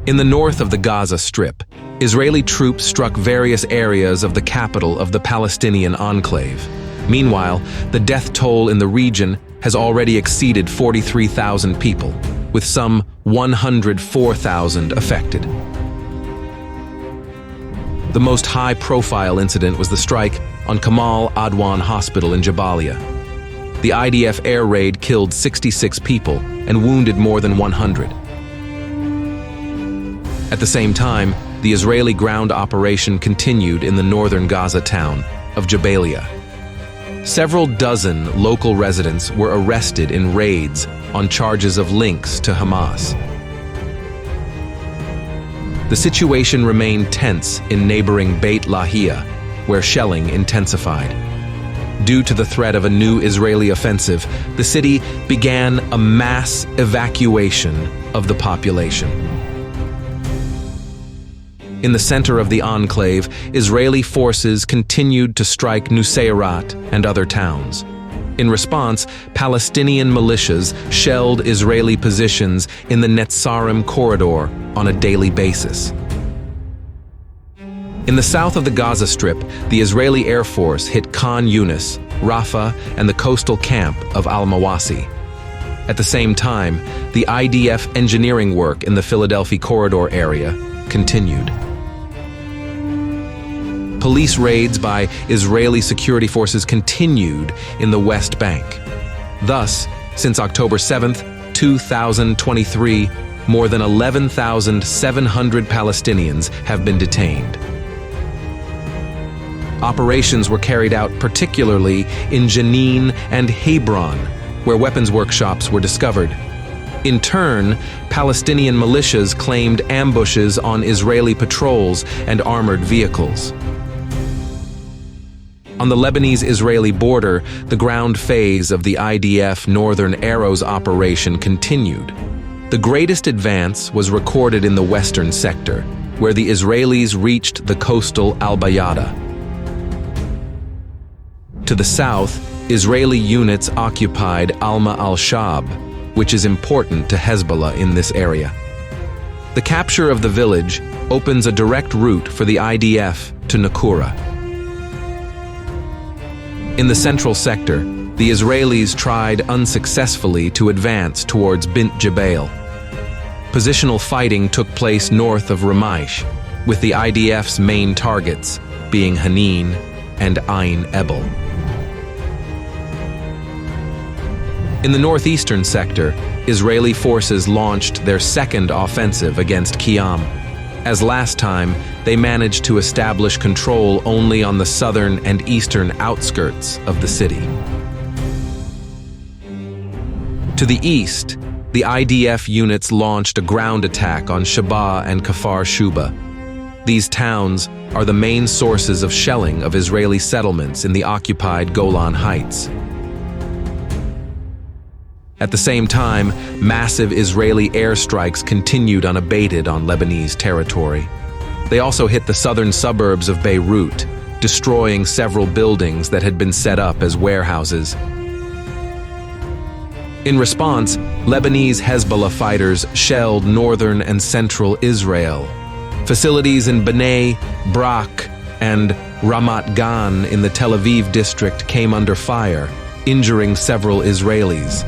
In the north of the Gaza Strip, Israeli troops struck various areas of the capital of the Palestinian enclave. Meanwhile, the death toll in the region has already exceeded 43,000 people, with some 104,000 affected. The most high-profile incident was the strike on Kamal Adwan Hospital in Jabalia. The IDF air raid killed 66 people and wounded more than 100. At the same time, the Israeli ground operation continued in the northern Gaza town of Jabalia. Several dozen local residents were arrested in raids on charges of links to Hamas. The situation remained tense in neighboring Beit Lahia, where shelling intensified. Due to the threat of a new Israeli offensive, the city began a mass evacuation of the population. In the center of the enclave, Israeli forces continued to strike Nusayrat and other towns. In response, Palestinian militias shelled Israeli positions in the Netzarim corridor on a daily basis. In the south of the Gaza Strip, the Israeli Air Force hit Khan Yunis, Rafah, and the coastal camp of Al-Mawasi. At the same time, the IDF engineering work in the Philadelphia corridor area continued. Police raids by Israeli security forces continued in the West Bank. Thus, since October 7, 2023, more than 11,700 Palestinians have been detained. Operations were carried out particularly in Jenin and Hebron, where weapons workshops were discovered. In turn, Palestinian militias claimed ambushes on Israeli patrols and armored vehicles. On the Lebanese-Israeli border, the ground phase of the IDF Northern Arrows operation continued. The greatest advance was recorded in the western sector, where the Israelis reached the coastal Al-Bayada. To the south, Israeli units occupied Alma al-Shab, which is important to Hezbollah in this area. The capture of the village opens a direct route for the IDF to Naqoura. In the central sector, the Israelis tried unsuccessfully to advance towards Bint Jbeil. Positional fighting took place north of Ramaish, with the IDF's main targets being Hanin and Ain Ebel. In the northeastern sector, Israeli forces launched their second offensive against Qiyam. As last time, they managed to establish control only on the southern and eastern outskirts of the city. To the east, the IDF units launched a ground attack on Sheba and Kfar Shuba. These towns are the main sources of shelling of Israeli settlements in the occupied Golan Heights. At the same time, massive Israeli airstrikes continued unabated on Lebanese territory. They also hit the southern suburbs of Beirut, destroying several buildings that had been set up as warehouses. In response, Lebanese Hezbollah fighters shelled northern and central Israel. Facilities in Bnei Brak and Ramat Gan in the Tel Aviv district came under fire, injuring several Israelis.